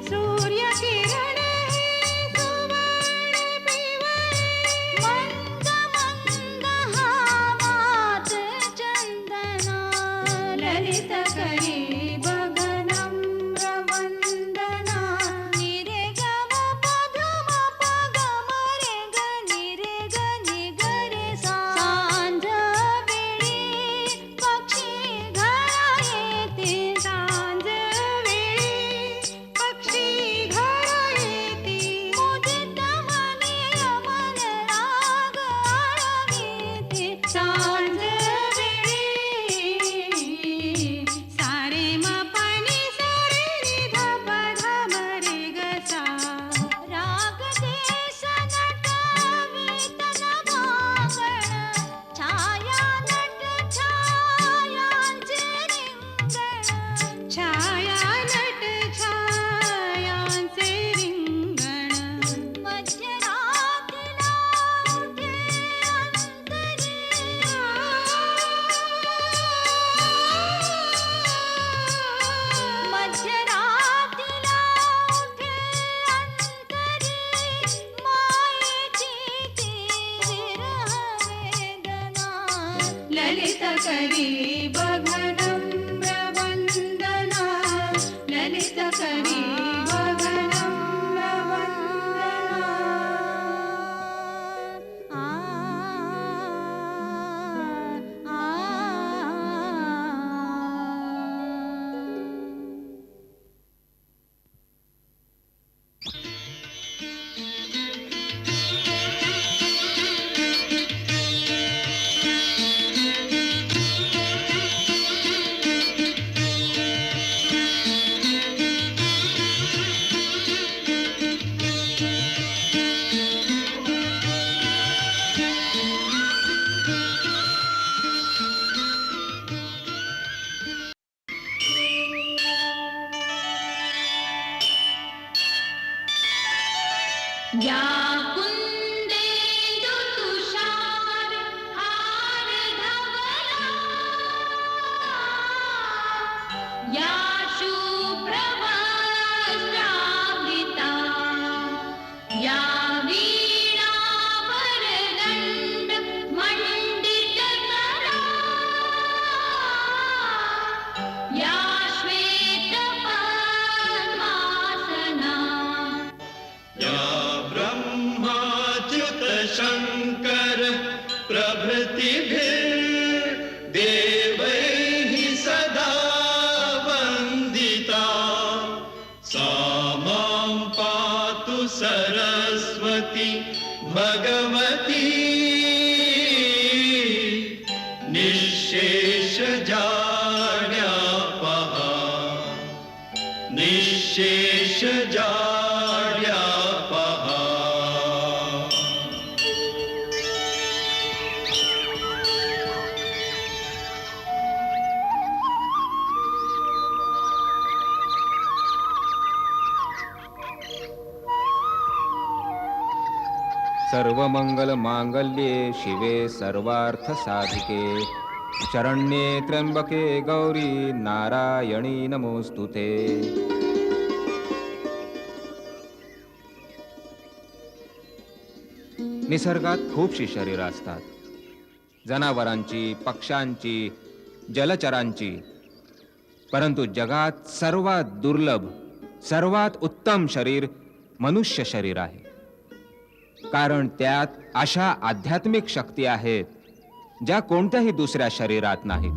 सूर्य किरण हे सुवर्ण पिवळे, मंद मंद हा मात चंदना. ललित करी बघनं रवंदना, निरे गम पधम पगम रे ग निरे ग नि ग रे सा. सांज वेळी पक्षी घरा येते, सांज वेळी पक्षी घरा येती, मुदित मनी अमन राग आळविते. सांज वेळी सारे मपनी सारे निध पधम रे ग सा. राग देश नटवीत नभागण, छाया नट छायांचे रिंगण. छाया नट छायांचे रिंगण, मध्यरात्रीला उठे अंतरी, मध्यरात्रीला उठे अंतरी, मायेची ती विरह वेदना. ललित करी बघनं रवंदना, ललित करी बघनं रवंदना. आ आ या कुंदेंदु तुषार हार धवला, या शुभ्रवस्त्रावृता, या वीणावरदंड मंडितकरा, या श्वेतपद्मासना, ब्रह्माच्युत शंकर प्रभृतिभिर्देवैः सदा वन्दिता. सा मां पातु सरस्वती भगवती, निःशेषजाड्य शेष जाड्या पहा. सर्व मंगल मांगल्ये शिवे सर्वार्थ साधिके शरण्ये त्र्यंबके गौरी नारायणी नमोस्तुते. निसर्गात खूपशी शरीर असतात, जनावरांची, पक्ष्यांची, जलचरांची. परंतु जगात सर्वात दुर्लभ, सर्वात उत्तम शरीर मनुष्य शरीर आहे. कारण त्यात अशा आध्यात्मिक शक्ती आहेत ज्या कोणत्याही दुसऱ्या शरीरात नाहीत.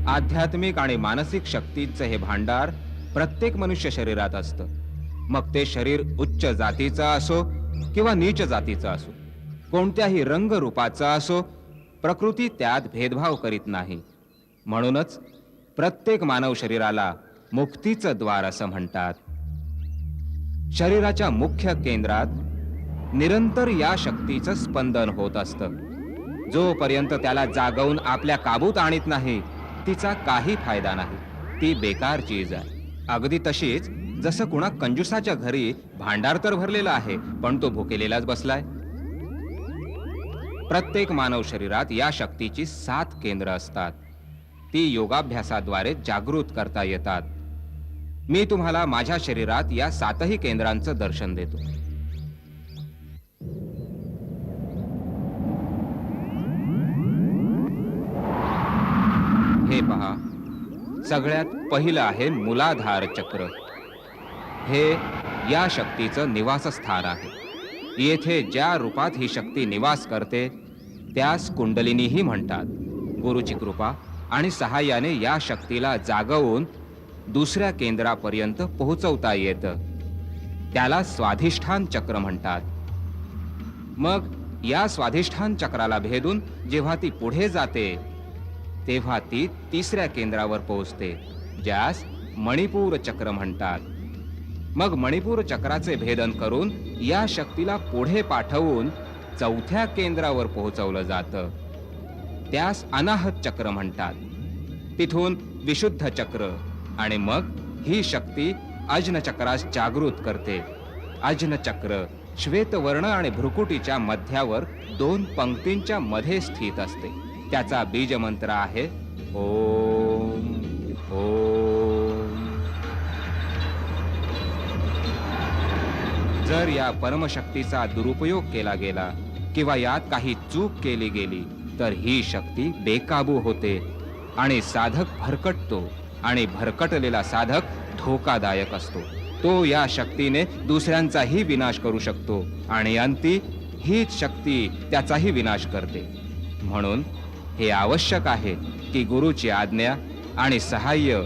आध्यात्मिक आणि मानसिक शक्तीचं हे भांडार प्रत्येक मनुष्य शरीरात असतं. मग ते शरीर उच्च जातीचं असो किंवा नीच जातीचं असो, कोणत्याही रंग रूपाचा असो, प्रकृती त्यात भेदभाव करीत नाही. म्हणूनच प्रत्येक मानव शरीराला मुक्तीचं द्वार असं म्हणतात. शरीराच्या मुख्य केंद्रात निरंतर या शक्तीचं स्पंदन होत असतं. जोपर्यंत त्याला जागवून आपल्या काबूत आणत नाही, तिचा काही फायदा नाही. ती बेकार चीज आहे. अगदी तशीच जसं कुणा कंजूसाच्या घरी भांडार तर भरलेला आहे, पण तो भुकेलेलाच बसलाय. प्रत्येक मानव शरीरात या शक्तीची 7 केंद्र असतात. ती योगाभ्यासाद्वारे जागृत करता येतात. मी तुम्हाला माझ्या शरीरात या 7ही केंद्रांचं दर्शन देतो. हे पहा, सगळ्यात पहिलं आहे मूलाधार चक्र. हे या शक्तीचं निवासस्थान आहे. येथे ज्या रूपात ही शक्ती निवास करते त्यास कुंडलिनीही म्हणतात. गुरुची कृपा आणि सहाय्याने या शक्तीला जागवून दुसऱ्या केंद्रापर्यंत पोहोचवता येतं. त्याला स्वाधिष्ठान चक्र म्हणतात. मग या स्वाधिष्ठान चक्राला भेदून जेव्हा ती पुढे जाते तेव्हा ती 3ऱ्या केंद्रावर पोहोचते, ज्यास मणिपूर चक्र म्हणतात. मग मणिपूर चक्राचे भेदन करून या शक्तीला पुढे पाठवून 4थ्या केंद्रावर पोहोचवलं जातं. त्यास अनाहत चक्र म्हणतात. तिथून विशुद्ध चक्र आणि मग ही शक्ती अज्न चक्रास जागृत करते. अज्न चक्र श्वेतवर्ण आणि भ्रुकुटीच्या मध्यावर 2 पंक्तींच्या मध्ये स्थित असते. त्याचा बीज मंत्र आहे ओम ओम. जर या परमशक्तीचा दुरुपयोग केला गेला किंवा यात काही चूक केली गेली तर ही शक्ती बेकाबू होते आणि साधक भरकटतो आणि भरकटलेला साधक धोकादायक असतो. तो या शक्तीने दुसऱ्यांचाही विनाश करू शकतो आणि अंती हीच शक्ती त्याचाही विनाश करते. म्हणून हे आवश्यक आहे की गुरुची आज्ञा आणि सहाय्य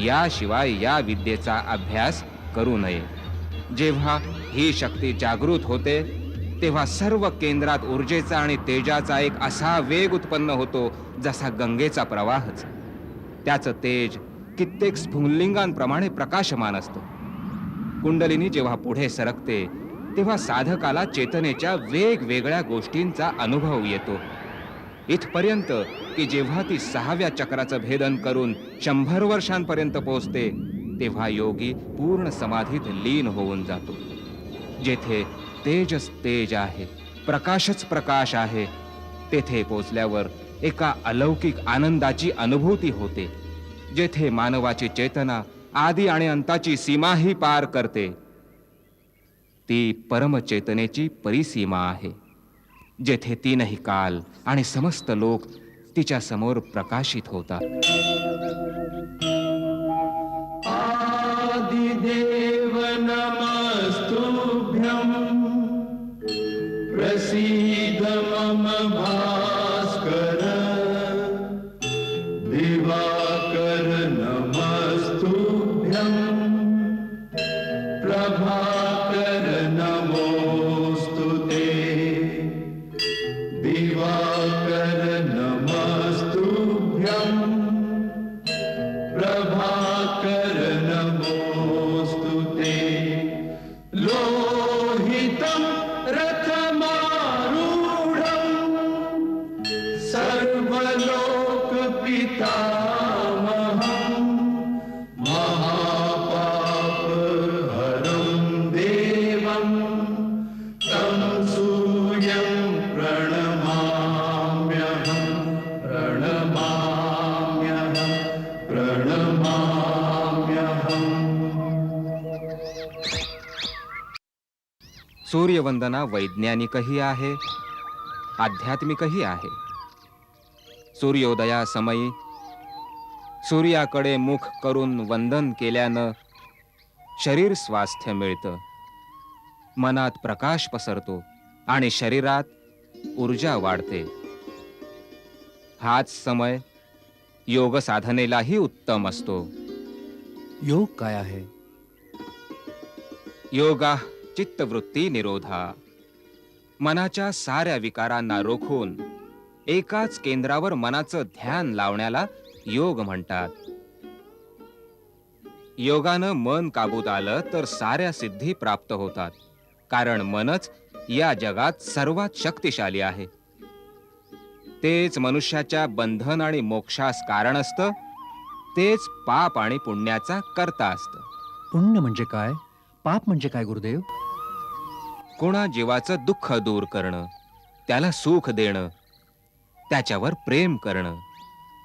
याशिवाय या विद्येचा अभ्यास करू नये. जेव्हा ही शक्ती जागृत होते तेव्हा सर्व केंद्रात ऊर्जेचा आणि तेजाचा एक असा वेग उत्पन्न होतो जसा गंगेचा प्रवाहच. त्याचं तेज कित्येक स्फुल्लिंगांप्रमाणे प्रकाशमान असतं. कुंडलिनी जेव्हा पुढे सरकते तेव्हा साधकाला चेतनेच्या वेगवेगळ्या गोष्टींचा अनुभव येतो. इथपर्यंत की जेव्हा ती 6व्या चक्राचं भेदन करून 100 वर्षांपर्यंत पोहोचते तेव्हा योगी पूर्ण समाधीत लीन होऊन जातो. जेथे तेजच तेज आहे, प्रकाशच प्रकाश आहे, तेथे पोचल्यावर एका अलौकिक आनंदाची अनुभूती होते. जेथे मानवाची चेतना आदी आणि अंताची सीमाही पार करते, ती परमचेतनेची परिसीमा आहे. जेथे 3ही काल आणि समस्त लोक तिच्या समोर प्रकाशित होतात. आदिदेव नमस्तुभ्यं प्रसीद मम भास्कर दिवाकर नमस्तुभ्यं प्रभाकर नमोस्तुते दिवाकर नमस्तुभ्यं महापापहरं देवं तं सूर्यं प्रणमाम्यहं प्रणमाम्यहं सूर्यवंदना वैज्ञानिकही आहे, आध्यात्मिकही आहे. सूर्योदयासमयी सूर्याकडे मुख करून वंदन केल्यानं शरीर स्वास्थ्य मिळतं, मनात प्रकाश पसरतो आणि शरीरात ऊर्जा वाढते. हाच समय योग साधनेलाही उत्तम असतो. योग काय आहे? योगा चित्तवृत्ती निरोधा. मनाच्या साऱ्या विकारांना रोखून एकाच केंद्रावर मनाचं ध्यान लावण्याला योग म्हणतात. योगानं मन काबूत आलं तर साऱ्या सिद्धी प्राप्त होतात, कारण मनच या जगात सर्वात शक्तिशाली आहे. तेच मनुष्याच्या बंधन आणि मोक्षास कारण असतं, तेच पाप आणि पुण्याचा कर्ता असतं. पुण्य म्हणजे काय? पाप म्हणजे काय गुरुदेव? कोणा जीवाचं दुःख दूर करणं, त्याला सुख देणं, त्याच्यावर प्रेम करणं,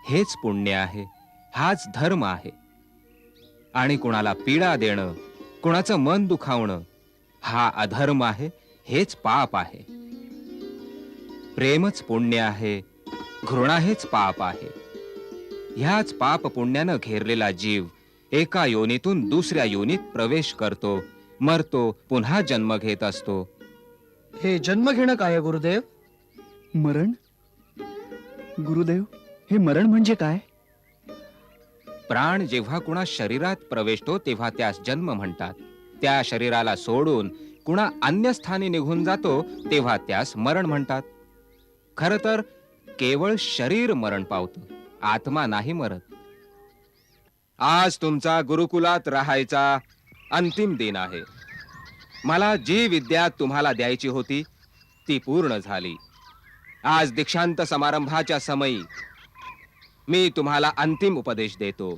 हेच पुण्य आहे, हाच धर्म आहे. आणि कुणाला पीडा देणं, कुणाचं मन दुखावणं, हा अधर्म आहे, हेच पाप आहे. प्रेमच पुण्य आहे, घृणा हेच पाप आहे. ह्याच पाप पुण्यानं घेरलेला जीव एका योनीतून दुसऱ्या योनीत प्रवेश करतो, मरतो, पुन्हा जन्म घेत असतो. हे जन्म घेणं काय आहे गुरुदेव? मरण? गुरुदेव, हे मरण म्हणजे काय? प्राण जेव्हा कुणा शरीरात प्रवेशतो तेव्हा त्यास जन्म म्हणतात. त्या शरीराला सोडून कुणा अन्य स्थानी निघून जातो तेव्हा त्यास मरण म्हणतात. खर तर केवळ शरीर मरण पावतं, आत्मा नाही मरत. आज तुमचा गुरुकुलात राहायचा अंतिम दिन आहे. मला जी विद्या तुम्हाला द्यायची होती ती पूर्ण झाली. आज दीक्षांत समारंभाच्या समयी मी तुम्हाला अंतिम उपदेश देतो.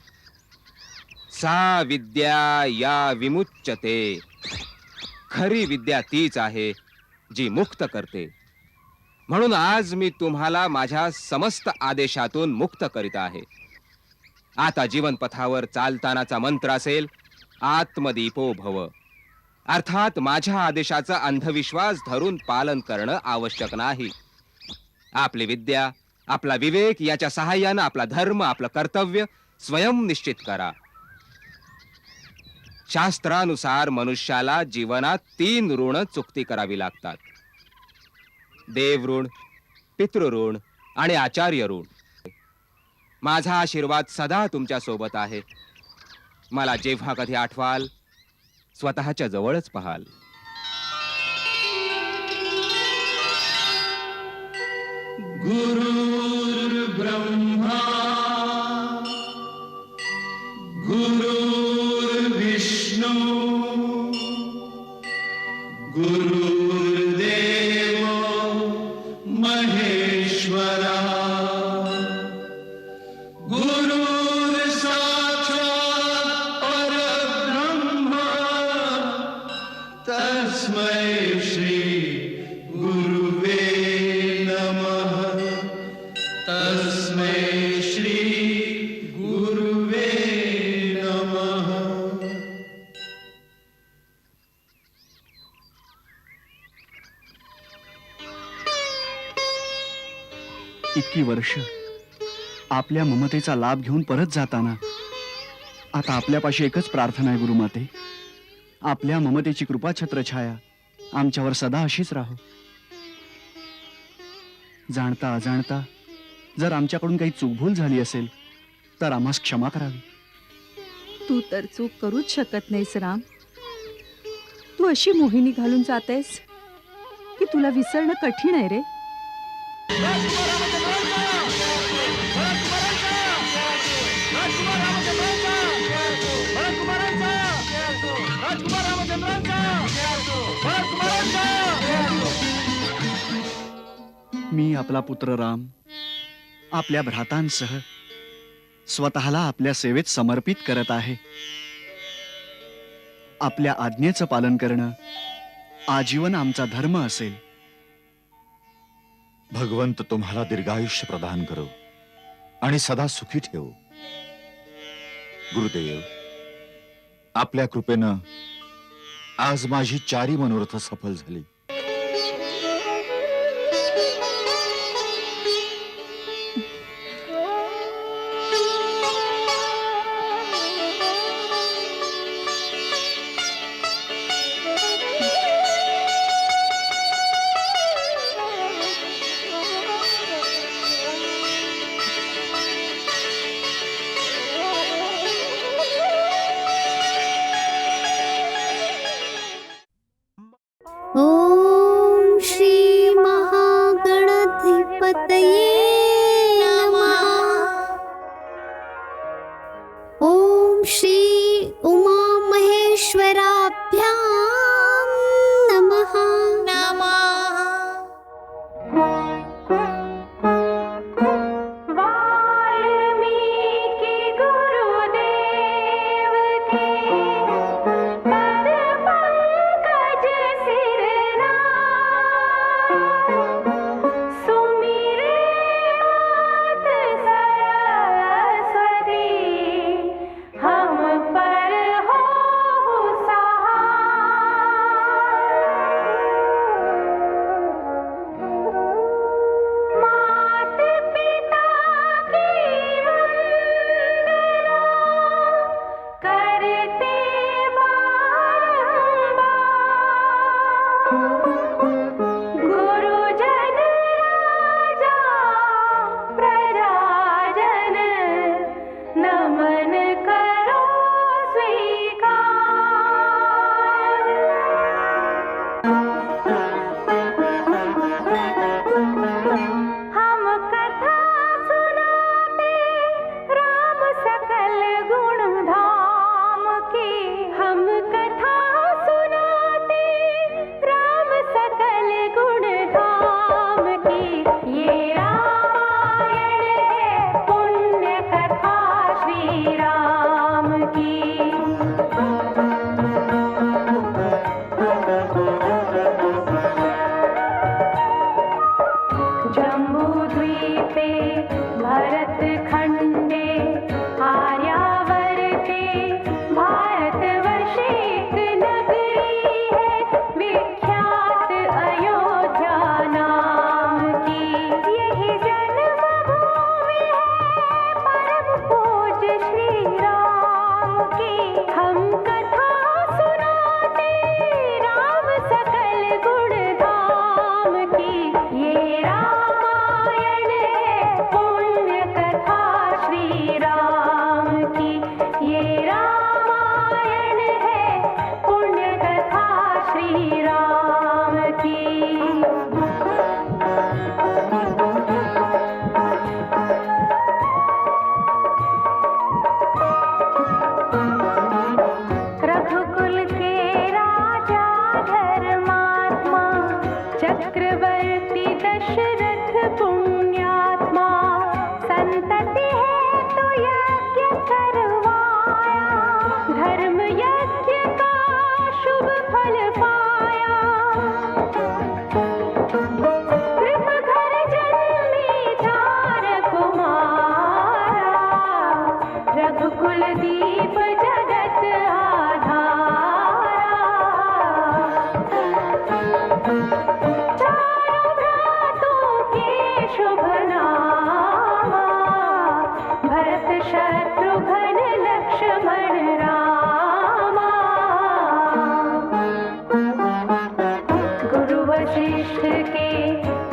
सा विद्या या विमुच्यते. खरी विद्या तीच आहे जी मुक्त करते. म्हणून आज मी तुम्हाला माझ्या समस्त आदेशातून मुक्त करीत आहे. आता जीवनपथावर चालतानाचा मंत्र असेल, आत्मदीपो भव. अर्थात माझ्या आदेशाचा अंधविश्वास धरून पालन करणं आवश्यक नाही. आपली विद्या, आपला विवेक याच्या सहाय्यानं आपला धर्म, आपलं कर्तव्य स्वयं निश्चित करा. शास्त्रानुसार मनुष्याला जीवनात 3 ऋण चुकती करावी लागतात: देवऋण, पितृऋण आणि आचार्य ऋण. माझा आशीर्वाद सदा तुमच्या सोबत आहे. मला जेव्हा कधी आठवाल स्वतःच्या जवळच पाहाल. गुरुर्ब्रह्मा गुरुर्विष्णू गुरुर्देव महेश्वरा गुरुर्साक्षात् परब्रह्म तस्मै श्री गुरुवे नमः. तस्मै श्री गुरुवे नमः. इतकी वर्ष आपल्या ममतेचा लाभ घेऊन परत जाताना आता आपल्यापाशी एकच प्रार्थना आहे गुरुमाते, आपल्या ममतेची कृपा छत्रछाया आमच्यावर सदा अशीच राहो. जाणता अजाणता जर आमच्याकडून काही चूकभूल झाली असेल तर आम्हास क्षमा करावी. तू तर चूक करूच शकत नाहीस राम. तू अशी मोहिनी घालून जातेस की तुला विसरणं कठीण आहे रे. मी आपला पुत्र राम आपल्या भ्रातांसह स्वतःला आपल्या सेवेत समर्पित करत आहे. आपल्या आज्ञेचं पालन करणं आजीवन आमचा धर्म असेल. भगवंत तुम्हाला दीर्घायुष्य प्रदान करो आणि सदा सुखी ठेवो. गुरुदेव, आपल्या कृपेनं आज माझी 4 मनोरथ सफल झाली. ॐ श्री महागणाधिपतये नमः. ॐ श्री उमामहेश्वराभ्यां नमः. वाल्मीकि गुरुदेव के पद पंकज सिरना, सुमिरे मात सरस्वती, हम पर हो सहाय. मात पिता की वंदना करते बारंबार. गुरुजन राजा प्रजाजन, नमन करो स्वीकार. हम कथा सुनाते राम सकल गुण धाम की. हम कथा सुनाते राम सकल गुण धाम की. ये रामायण है पुण्य कथा श्री राम की. जम्बूद्वीपे भरतखण्डे आर्यावर्ते भारतवर्षे एक नगरी है विख्यात अयोध्या नाम की. यही जन्मभूमि है परम पूज्य श्री राम की. हम कथा सुनाते राम सकल गुण धाम की. ये रामायण है पुण्य कथा श्री राम की. ये रामायण है पुण्य कथा श्री राम की. रघुकुल के राजा धर्मात्मा, चक्रवर्ती दशरथ पुण्यात्मा. संतति है तो यज्ञ करवाया, धर्म यज्ञ का शुभ फल पाया. कृप घर जन्मी 4 कुमारा, रघुकुल दीप जगत आधारा. चारों भ्रातों के शुभ नामा, भरत शत्रुघ्न लक्ष्मण रामा. गुरु वशिष्ठ के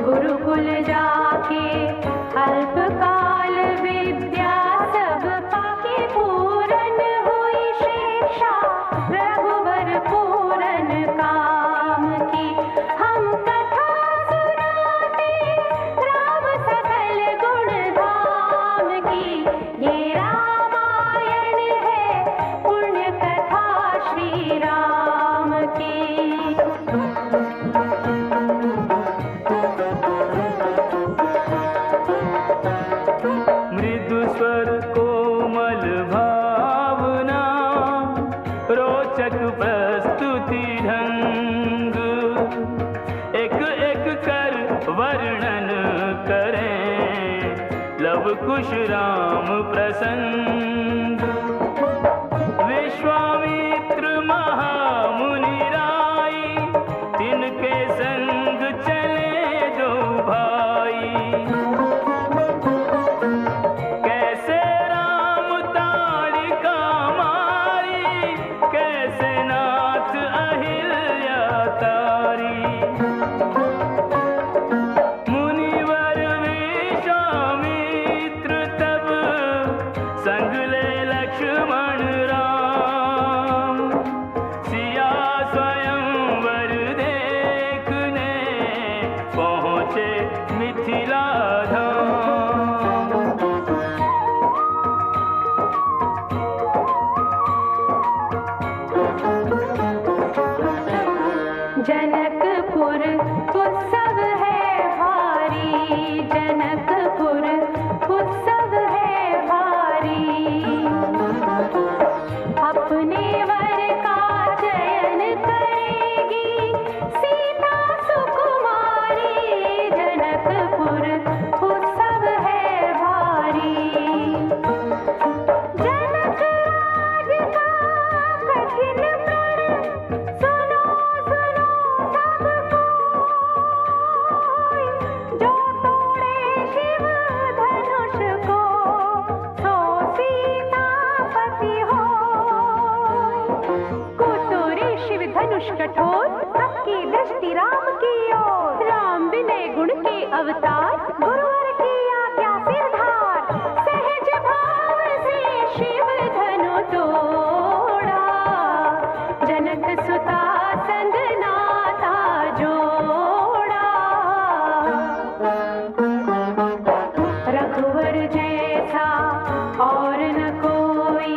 गुरुकुल जाके, अल्पकाल विद्या सब पाके. पूरन हुई शिक्षा रघुवर पूरन काम की. हम कथा सुनाते राम सकल गुण धाम की. ये राम निर्मल भावना रोचक प्रस्तुति ढंग एक एक कर वर्णन करें लव कुश राम प्रसंग विश्वामित्र महामुनि राई तिनके संग चले दो भाई कैसे राम ताड़िका मारी कैसे नाथ अहिल्या तारी मुनिवर विश्वामित्र तब संग ले लक्ष्मण राम सिया स्वयंवर देखने पहुँचे मिथिला धाम जनकपुर उत्सव है भारी जनकपुर उत्सव है भारी अपने वर का चयन करेगी सीता सुकुमारी जनकपुर उत्सव है भारी जनक राज का कठिन प्रण सुनो सुनो सब कोई जो तोड़े शिव धनुष को सो सीतापति हो कुतुरी शिव धनुष कठोर सबकी दृष्टि राम की ओर राम विनय गुण के अवतार गुरुवर की आज्ञा सिरधार सहज भाव से शिव धनु तोड़ा जनक सुता संग नाता जोड़ा रघुवर जैसा और न कोई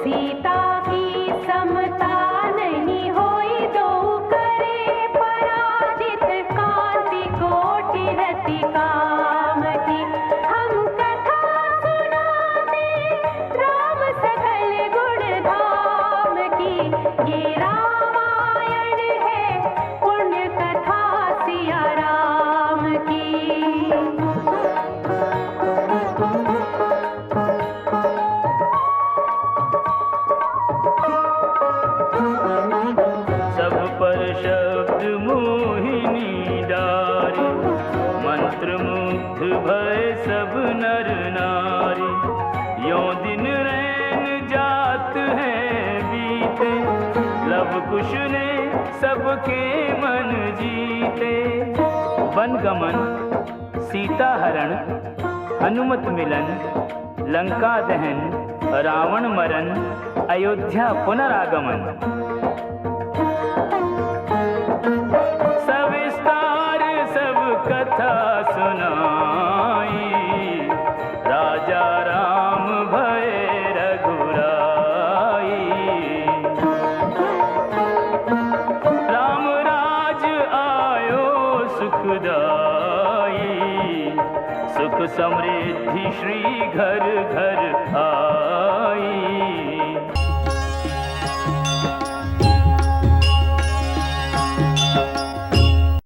सीता की समता नहीं होई दो करे पराजित कांति कोटि रति काम की हम कथा सुनाते राम सकल गुण धाम की ये रामायण है पुण्य कथा सिया राम की सब पर शब्द मोहिनी डारी मंत्र मुग्ध भय सब नर नारी यों दिन रैन जात हैं बीते लव कुश ने सबके मन जीते वन गमन सीता हरण हनुमत मिलन लंका दहन रावण मरण अयोध्या पुनरागमन सविस्तार सब कथा सुनाई राजा राम भय रघुराई राम राज आयो सुखदाई सुख समृद्धि श्री घर घर आई